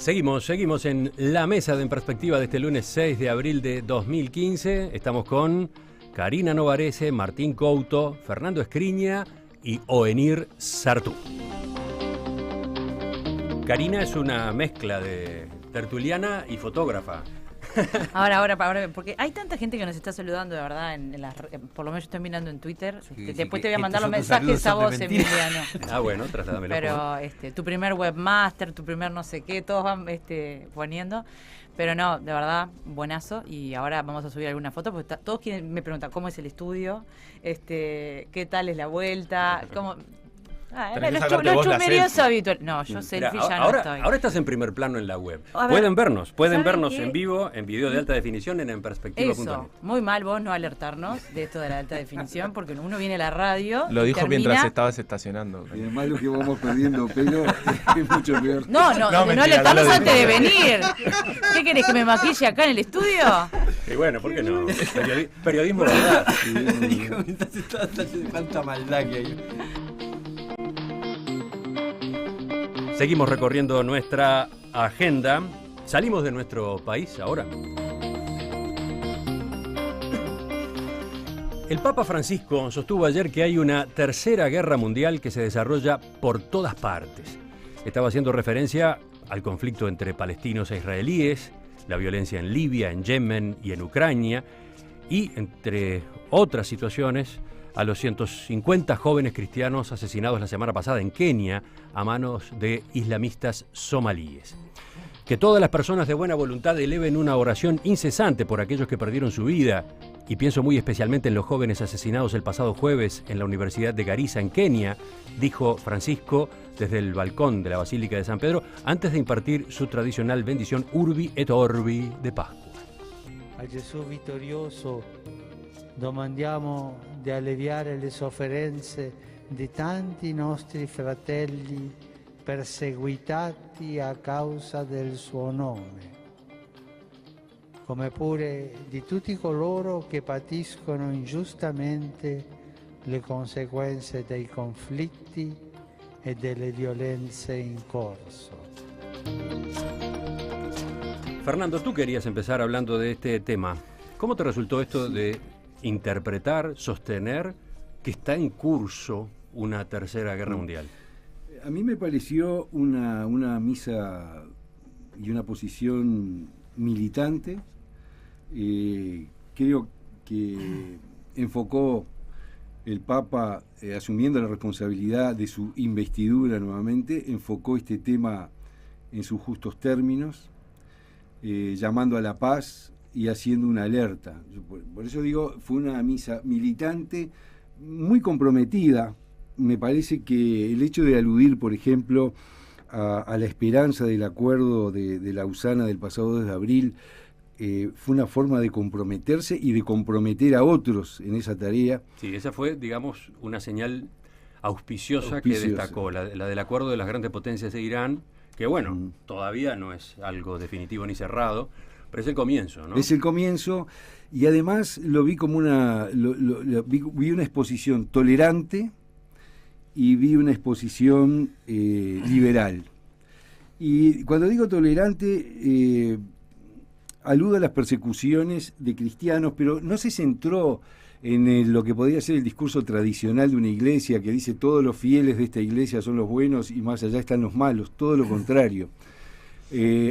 Seguimos en la mesa de En Perspectiva de este lunes 6 de abril de 2015. Estamos con Karina Novarese, Martín Couto, Fernando Escriña y Oenir Sartú. Karina es una mezcla de tertuliana y fotógrafa. Ahora, porque hay tanta gente que nos está saludando, de verdad, por lo menos yo estoy mirando en Twitter. Sí, después sí, te voy a mandar los mensajes a vos, Emiliano. Bueno, trasladamelo. Pero tu primer webmaster, tu primer no sé qué, todos van poniendo. Pero no, de verdad, buenazo. Y ahora vamos a subir alguna foto, porque todos me preguntan cómo es el estudio, qué tal es la vuelta, cómo... los chumeríos habituales. No, yo selfie ya no estoy. Ahora estás en primer plano en la web. Ver, pueden vernos en vivo, en video de alta definición en perspectiva.net. Eso, muy mal vos no alertarnos de esto de la alta definición, porque uno viene a la radio. Lo dijo mientras estabas estacionando. Y además lo que vamos perdiendo pelo es mucho peor. No alertarnos antes de venir. ¿Qué querés, que me maquille acá en el estudio? Y bueno, ¿por qué no? Periodismo verdad. Dijo mientras estabas haciendo tanta maldad que hay. Seguimos recorriendo nuestra agenda. Salimos de nuestro país ahora. El Papa Francisco sostuvo ayer que hay una tercera guerra mundial que se desarrolla por todas partes. Estaba haciendo referencia al conflicto entre palestinos e israelíes, la violencia en Libia, en Yemen y en Ucrania, y, entre otras situaciones, a los 150 jóvenes cristianos asesinados la semana pasada en Kenia a manos de islamistas somalíes. Que todas las personas de buena voluntad eleven una oración incesante por aquellos que perdieron su vida, y pienso muy especialmente en los jóvenes asesinados el pasado jueves en la Universidad de Garissa, en Kenia, dijo Francisco desde el balcón de la Basílica de San Pedro, antes de impartir su tradicional bendición Urbi et Orbi de Pascua. A Gesù vittorioso domandiamo di alleviare le sofferenze di tanti nostri fratelli perseguitati a causa del suo nome, come pure di tutti coloro che patiscono ingiustamente le conseguenze dei conflitti e delle violenze in corso. Fernando, tú querías empezar hablando de este tema. ¿Cómo te resultó esto de interpretar, sostener que está en curso una tercera guerra mundial? A mí me pareció una misa y una posición militante. Creo que enfocó el Papa, asumiendo la responsabilidad de su investidura nuevamente, enfocó este tema en sus justos términos, llamando a la paz y haciendo una alerta. Por eso digo, fue una misa militante, muy comprometida. Me parece que el hecho de aludir, por ejemplo, a la esperanza del acuerdo de Lausana del pasado 2 de abril, fue una forma de comprometerse y de comprometer a otros en esa tarea. Sí, esa fue, digamos, una señal auspiciosa. Que destacó, la del acuerdo de las grandes potencias de Irán, que bueno, todavía no es algo definitivo ni cerrado, pero es el comienzo, ¿no? Es el comienzo, y además lo vi como vi una exposición tolerante y vi una exposición liberal. Y cuando digo tolerante, aludo a las persecuciones de cristianos, pero no se centró en lo que podría ser el discurso tradicional de una iglesia que dice todos los fieles de esta iglesia son los buenos y más allá están los malos, todo lo contrario.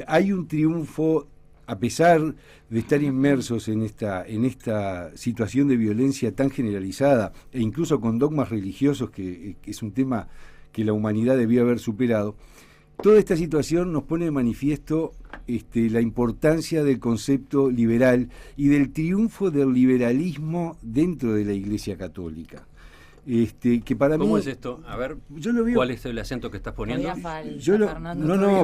Hay un triunfo, a pesar de estar inmersos en esta situación de violencia tan generalizada e incluso con dogmas religiosos, que es un tema que la humanidad debió haber superado. Toda esta situación nos pone de manifiesto la importancia del concepto liberal y del triunfo del liberalismo dentro de la Iglesia Católica. Que para ¿Cómo mí, es esto? A ver, yo lo veo, ¿cuál es el acento que estás poniendo?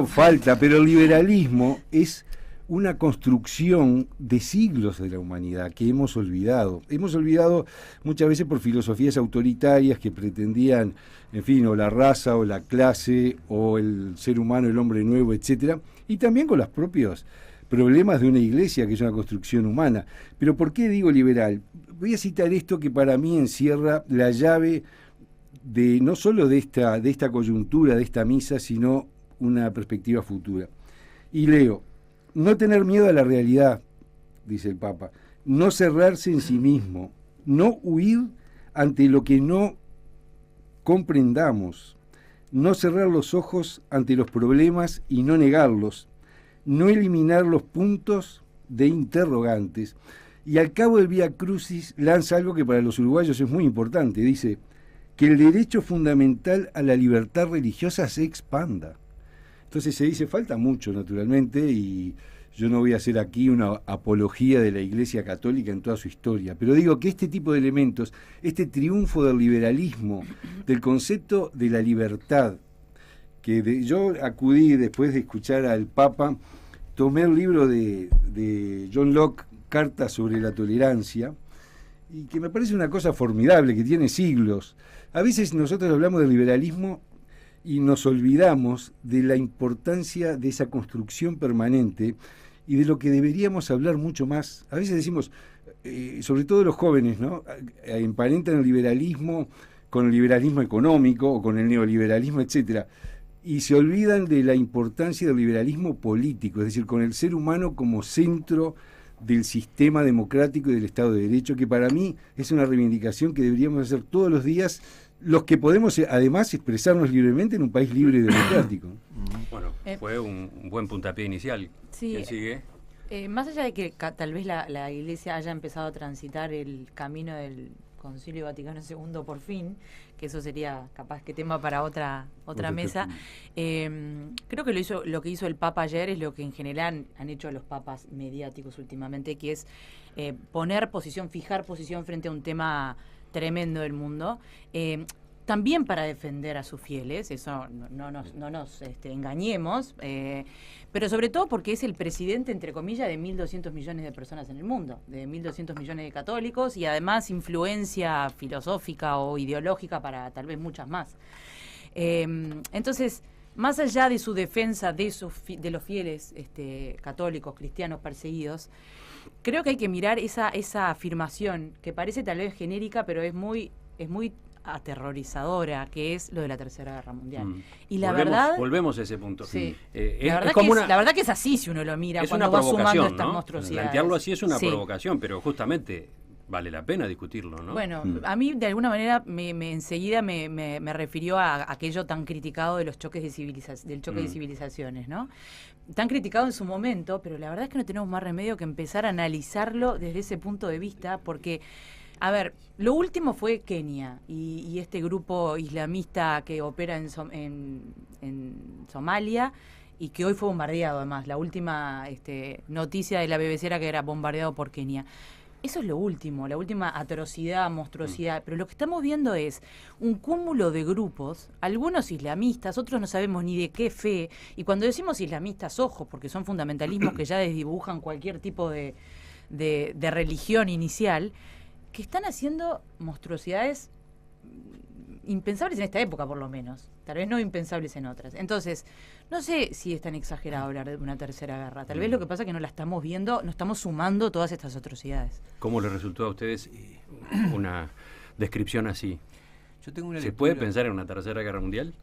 Falta, pero el liberalismo es una construcción de siglos de la humanidad que hemos olvidado. Hemos olvidado muchas veces por filosofías autoritarias que pretendían, en fin, o la raza, o la clase, o el ser humano, el hombre nuevo, etcétera, y también con los propios problemas de una iglesia que es una construcción humana. Pero ¿por qué digo liberal? Voy a citar esto que para mí encierra la llave de no solo de esta coyuntura, de esta misa, sino una perspectiva futura. Y leo, no tener miedo a la realidad, dice el Papa, no cerrarse en sí mismo, no huir ante lo que no comprendamos, no cerrar los ojos ante los problemas y no negarlos, no eliminar los puntos de interrogantes. Y al cabo del Vía Crucis lanza algo que para los uruguayos es muy importante, dice que el derecho fundamental a la libertad religiosa se expanda. Entonces se dice, falta mucho naturalmente, y yo no voy a hacer aquí una apología de la Iglesia Católica en toda su historia, pero digo que este tipo de elementos, este triunfo del liberalismo, del concepto de la libertad, yo acudí después de escuchar al Papa, tomé el libro de John Locke, Cartas sobre la Tolerancia, y que me parece una cosa formidable, que tiene siglos. A veces nosotros hablamos del liberalismo y nos olvidamos de la importancia de esa construcción permanente y de lo que deberíamos hablar mucho más. A veces decimos, sobre todo los jóvenes, ¿no? Emparentan el liberalismo con el liberalismo económico o con el neoliberalismo, etcétera, y se olvidan de la importancia del liberalismo político, es decir, con el ser humano como centro del sistema democrático y del Estado de Derecho, que para mí es una reivindicación que deberíamos hacer todos los días, los que podemos además expresarnos libremente en un país libre y democrático. Bueno, fue un buen puntapié inicial. Sí. ¿Quién sigue? Más allá de que tal vez la Iglesia haya empezado a transitar el camino del Concilio Vaticano II por fin, que eso sería capaz que tema para otra mesa, creo que lo que hizo el Papa ayer es lo que en general han hecho los papas mediáticos últimamente, que es fijar posición frente a un tema tremendo del mundo, también para defender a sus fieles, eso no nos engañemos, pero sobre todo porque es el presidente, entre comillas, de 1.200 millones de personas en el mundo, de 1.200 millones de católicos, y además influencia filosófica o ideológica para tal vez muchas más. Entonces, más allá de su defensa de los fieles católicos, cristianos perseguidos, creo que hay que mirar esa afirmación que parece tal vez genérica, pero es muy aterrorizadora, que es lo de la Tercera Guerra Mundial. Y la verdad... Volvemos a ese punto. Sí. La verdad que es así si uno lo mira, es cuando una va sumando estas ¿no? monstruosidades. Plantearlo así es una provocación, pero justamente vale la pena discutirlo, ¿no? Bueno, a mí de alguna manera enseguida me refirió a aquello tan criticado de los choques de del choque de civilizaciones, ¿no? Tan criticado en su momento, pero la verdad es que no tenemos más remedio que empezar a analizarlo desde ese punto de vista, porque... A ver, lo último fue Kenia y este grupo islamista que opera en Somalia y que hoy fue bombardeado, además. La última noticia de la BBC era que era bombardeado por Kenia. Eso es lo último, la última atrocidad, monstruosidad. Pero lo que estamos viendo es un cúmulo de grupos, algunos islamistas, otros no sabemos ni de qué fe. Y cuando decimos islamistas, ojo, porque son fundamentalismos que ya desdibujan cualquier tipo de religión inicial, que están haciendo monstruosidades impensables en esta época, por lo menos. Tal vez no impensables en otras. Entonces, no sé si es tan exagerado hablar de una tercera guerra. Tal vez lo que pasa es que no la estamos viendo, no estamos sumando todas estas atrocidades. ¿Cómo les resultó a ustedes una descripción así? Yo tengo una ¿Se puede pensar en una tercera guerra mundial?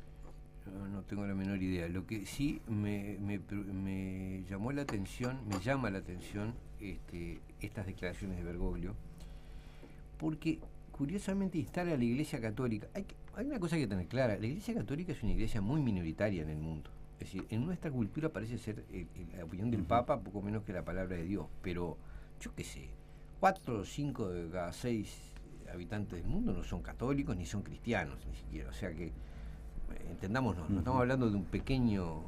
No tengo la menor idea. Lo que sí me llama la atención estas declaraciones de Bergoglio, porque curiosamente instala a la Iglesia Católica. Hay una cosa que tener clara: la Iglesia Católica es una iglesia muy minoritaria en el mundo. Es decir, en nuestra cultura parece ser la opinión del Papa poco menos que la palabra de Dios, pero yo qué sé, 4 o 5 de cada 6 habitantes del mundo no son católicos ni son cristianos ni siquiera. O sea que, entendámonos, no estamos hablando de un pequeño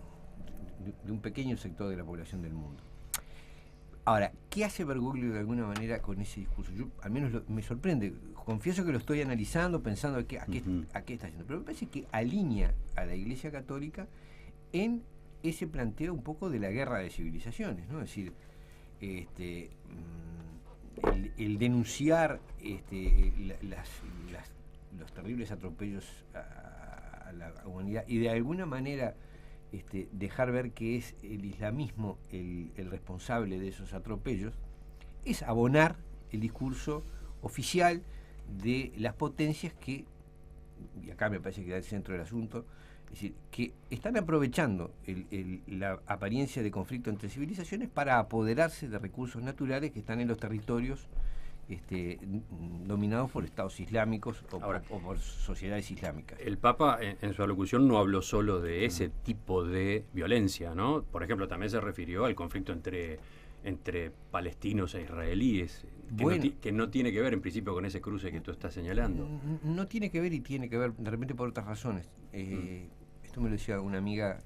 sector de la población del mundo. Ahora, ¿qué hace Bergoglio de alguna manera con ese discurso? Yo, al menos me sorprende. Confieso que lo estoy analizando, pensando a qué está haciendo. Pero me parece que alinea a la Iglesia Católica en ese planteo un poco de la guerra de civilizaciones, ¿no? Es decir, el denunciar los terribles atropellos a la humanidad y de alguna manera dejar ver que es el islamismo el responsable de esos atropellos, es abonar el discurso oficial de las potencias que y acá me parece que da el centro del asunto, es decir, que están aprovechando la apariencia de conflicto entre civilizaciones para apoderarse de recursos naturales que están en los territorios dominados por estados islámicos o por sociedades islámicas. El Papa en su alocución no habló solo de ese tipo de violencia, ¿no? Por ejemplo, también se refirió al conflicto entre palestinos e israelíes, que no tiene que ver en principio con ese cruce que tú estás señalando. No tiene que ver, y tiene que ver de repente por otras razones. Esto me lo decía una amiga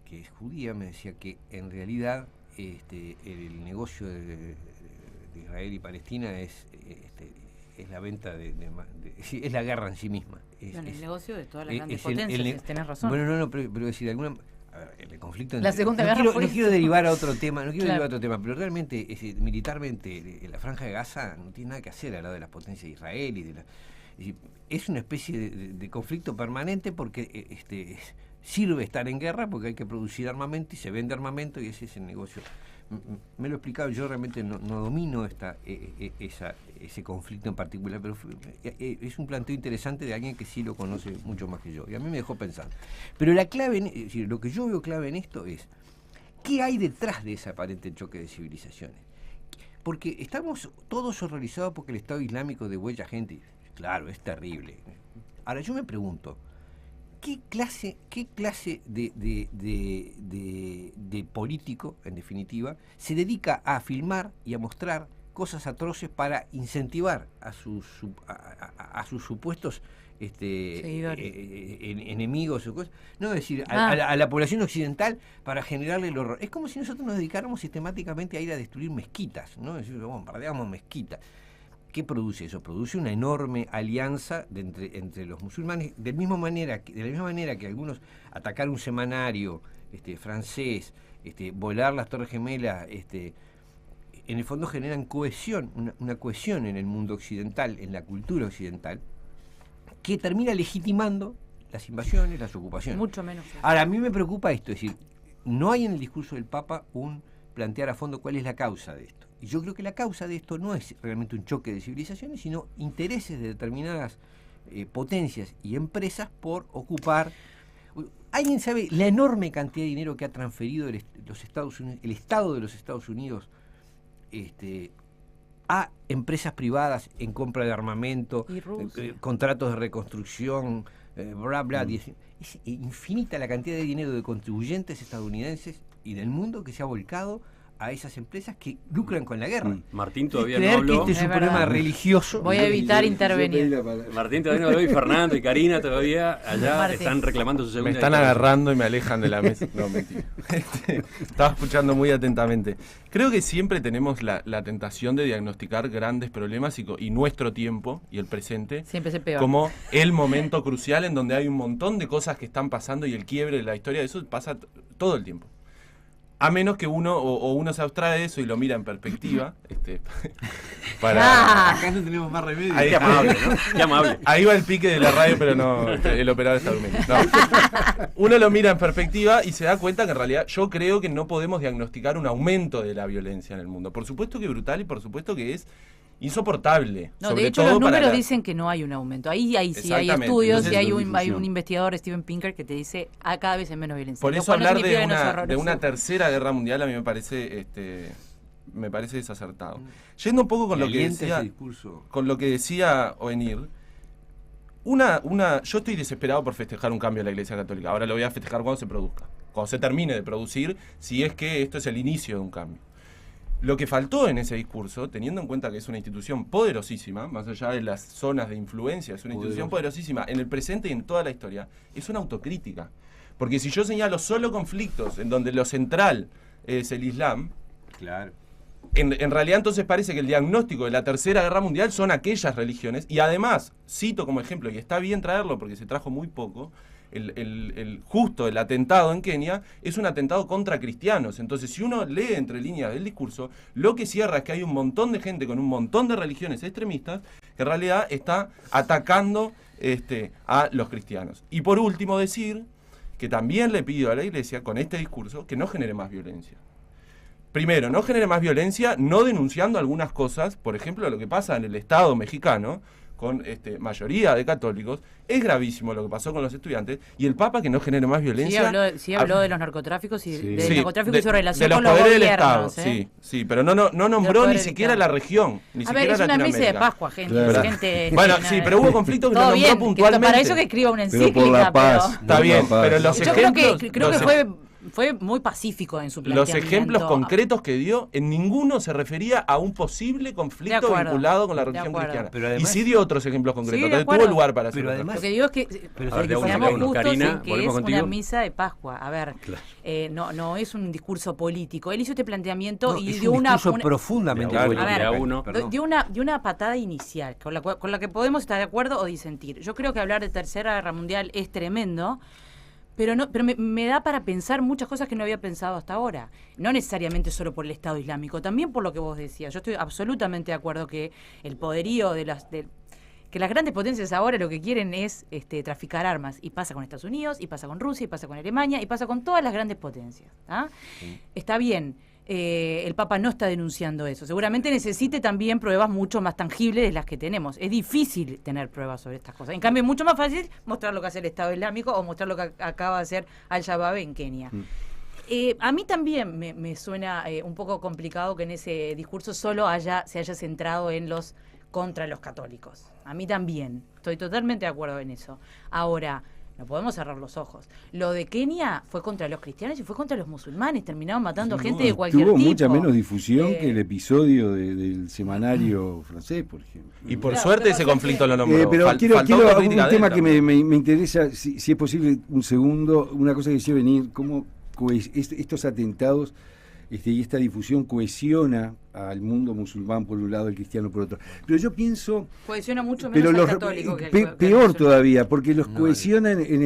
que es judía, me decía que en realidad el negocio de Israel y Palestina es la venta es la guerra en sí misma. El negocio de todas las grandes potencias, tenés razón. Bueno, pero decir, el conflicto... La Segunda Guerra no quiero derivar a otro tema, pero realmente, militarmente, la Franja de Gaza no tiene nada que hacer al lado de las potencias de Israel es una especie de conflicto permanente porque sirve estar en guerra porque hay que producir armamento y se vende armamento y ese es el negocio. Me lo he explicado, yo realmente no domino ese conflicto en particular, pero es un planteo interesante de alguien que sí lo conoce mucho más que yo, y a mí me dejó pensando. Pero la clave, es decir, lo que yo veo clave en esto es, ¿qué hay detrás de ese aparente choque de civilizaciones? Porque estamos todos horrorizados porque el Estado Islámico degüella gente. Claro, es terrible. Ahora yo me pregunto, ¿qué clase de político, en definitiva, se dedica a filmar y a mostrar cosas atroces para incentivar a sus supuestos enemigos o cosas? No, es decir, a la población occidental para generarle el horror. Es como si nosotros nos dedicáramos sistemáticamente a ir a destruir mezquitas, ¿no? Es decir, bombardeamos mezquitas. ¿Qué produce eso? Produce una enorme alianza entre los musulmanes, de la misma manera que algunos atacar un semanario francés, volar las Torres Gemelas, en el fondo generan cohesión, una cohesión en el mundo occidental, en la cultura occidental, que termina legitimando las invasiones, las ocupaciones. Mucho menos. Ahora, a mí me preocupa esto, es decir, no hay en el discurso del Papa un plantear a fondo cuál es la causa de esto. Y yo creo que la causa de esto no es realmente un choque de civilizaciones, sino intereses de determinadas potencias y empresas por ocupar. ¿Alguien sabe la enorme cantidad de dinero que ha transferido los Estados Unidos, el Estado de los Estados Unidos a empresas privadas en compra de armamento, contratos de reconstrucción, bla, bla? Es infinita la cantidad de dinero de contribuyentes estadounidenses y del mundo que se ha volcado a esas empresas que lucran con la guerra. Martín todavía no habló. Que este es un problema religioso. Voy a evitar intervenir. Martín todavía no habló y Fernando y Karina todavía allá están reclamando su segunda. Me están agarrando y me alejan de la mesa. No, mentira. Estaba escuchando muy atentamente. Creo que siempre tenemos la tentación de diagnosticar grandes problemas y nuestro tiempo y el presente siempre es el peor. Como el momento crucial en donde hay un montón de cosas que están pasando y el quiebre de la historia de eso pasa todo el tiempo. A menos que uno se abstrae de eso y lo mira en perspectiva. Acá no tenemos más remedio. Qué amable, ¿no? Qué amable. Ahí va el pique de la radio, pero no, el operador está durmiendo. No. Uno lo mira en perspectiva y se da cuenta que en realidad yo creo que no podemos diagnosticar un aumento de la violencia en el mundo. Por supuesto que es brutal y por supuesto que es insoportable. No, de hecho los números dicen que no hay un aumento. Ahí sí hay estudios. Entonces, y hay un investigador, Steven Pinker, que te dice cada vez hay menos violencia. Por eso hablar de una tercera guerra mundial a mí me parece desacertado. Yendo un poco con lo que decía Oenir, yo estoy desesperado por festejar un cambio en la Iglesia Católica. Ahora lo voy a festejar cuando se produzca, cuando se termine de producir, si es que esto es el inicio de un cambio. Lo que faltó en ese discurso, teniendo en cuenta que es una institución poderosísima, más allá de las zonas de influencia, es una institución poderosísima en el presente y en toda la historia, es una autocrítica. Porque si yo señalo solo conflictos en donde lo central es el Islam, claro, en realidad entonces parece que el diagnóstico de la Tercera Guerra Mundial son aquellas religiones, y además, cito como ejemplo, y está bien traerlo porque se trajo muy poco, justo el atentado en Kenia es un atentado contra cristianos. Entonces, si uno lee entre líneas del discurso, lo que cierra es que hay un montón de gente con un montón de religiones extremistas que en realidad está atacando a los cristianos. Y por último decir que también le pido a la Iglesia con este discurso que no genere más violencia. Primero, no genere más violencia no denunciando algunas cosas, por ejemplo, lo que pasa en el Estado mexicano con mayoría de católicos, es gravísimo lo que pasó con los estudiantes, y el Papa que no genere más violencia. Sí habló de los narcotráficos y Sí, narcotráfico y su relación de con los poderes gobiernos. del Estado, sí, pero no nombró ni siquiera la región, ni siquiera es una Latinoamérica. misa de Pascua, gente. Claro. gente Bueno, sí, pero hubo conflictos que todo no nombró bien, puntualmente. para eso que escriba una Pero encíclica. por la paz. pero- Está bien, pero los Yo ejemplos... creo que fue muy pacífico en su Los planteamiento. ejemplos concretos que dio, en ninguno se refería a un posible conflicto De acuerdo, vinculado con la de religión acuerdo. cristiana. Pero además- Y sí dio otros ejemplos concretos. Sí, de Entonces acuerdo. tuvo lugar para hacer Pero otras además- Lo que digo es que Pero A ver, de uno, seamos de uno. justos Karina, en que volvemos es contigo. una misa de Pascua. A ver, Claro. no es un discurso político. Él hizo este planteamiento No, y es dio un una discurso profundamente Claro, político. a ver, uno. Perdón. dio una patada inicial con la que podemos estar de acuerdo o disentir. Yo creo que hablar de Tercera Guerra Mundial es tremendo, pero me da para pensar muchas cosas que no había pensado hasta ahora. No necesariamente solo por el Estado Islámico, también por lo que vos decías. Yo estoy absolutamente de acuerdo que el poderío que las grandes potencias ahora lo que quieren es traficar armas. Y pasa con Estados Unidos, y pasa con Rusia, y pasa con Alemania, y pasa con todas las grandes potencias. ¿Ah? Sí. Está bien. El Papa no está denunciando eso. Seguramente necesite también pruebas mucho más tangibles de las que tenemos. Es difícil tener pruebas sobre estas cosas. En cambio, es mucho más fácil mostrar lo que hace el Estado Islámico o mostrar lo que acaba de hacer Al-Shabaab en Kenia. A mí también me suena un poco complicado que en ese discurso solo se haya centrado en los contra los católicos. A mí también. Estoy totalmente de acuerdo en eso. Ahora, no podemos cerrar los ojos. Lo de Kenia fue contra los cristianos y fue contra los musulmanes. Terminaron matando gente de cualquier Tuvo tipo. mucha menos difusión que el episodio del semanario francés, por ejemplo. Y por Claro, suerte ¿qué ese pasa? conflicto lo nombró. Pero quiero Faltó un autocrítica de tema él que también. me interesa, si es posible, un segundo, una cosa que decía venir, cómo estos atentados y esta difusión cohesiona al mundo musulmán por un lado, el cristiano por otro. Pero yo pienso... Cohesiona mucho menos Pero al católico que peor al musulmán. todavía, porque los No, cohesionan en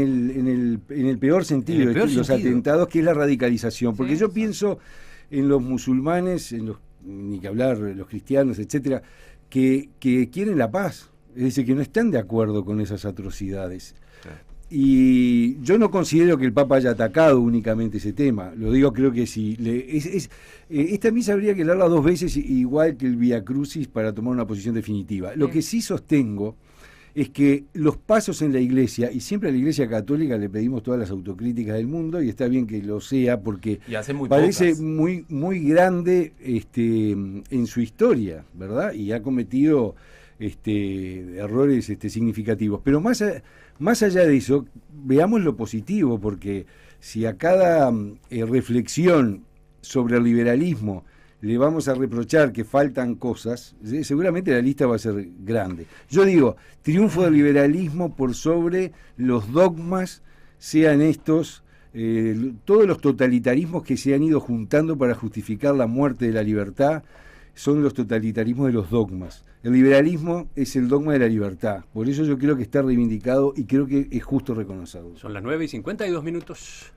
el peor sentido, En el peor los sentido. atentados, que es la radicalización. Porque Sí, yo sí. pienso en los musulmanes, ni que hablar, los cristianos, etcétera, que quieren la paz, es decir, que no están de acuerdo con esas atrocidades. Claro. Y yo no considero que el Papa haya atacado únicamente ese tema. Lo digo, creo que sí. Esta misa habría que leerla 2 veces, igual que el Vía Crucis, para tomar una posición definitiva. Lo que sí sostengo es que los pasos en la Iglesia, y siempre a la Iglesia Católica le pedimos todas las autocríticas del mundo, y está bien que lo sea, porque Y hace muy parece pocas. muy grande en su historia, ¿verdad? Y ha cometido errores significativos. Pero más allá de eso, veamos lo positivo, porque si a cada reflexión sobre el liberalismo le vamos a reprochar que faltan cosas, seguramente la lista va a ser grande. Yo digo, triunfo del liberalismo por sobre los dogmas, sean estos, todos los totalitarismos que se han ido juntando para justificar la muerte de la libertad, son los totalitarismos de los dogmas. El liberalismo es el dogma de la libertad. Por eso yo creo que está reivindicado y creo que es justo reconocerlo. Son las 9:52 minutos.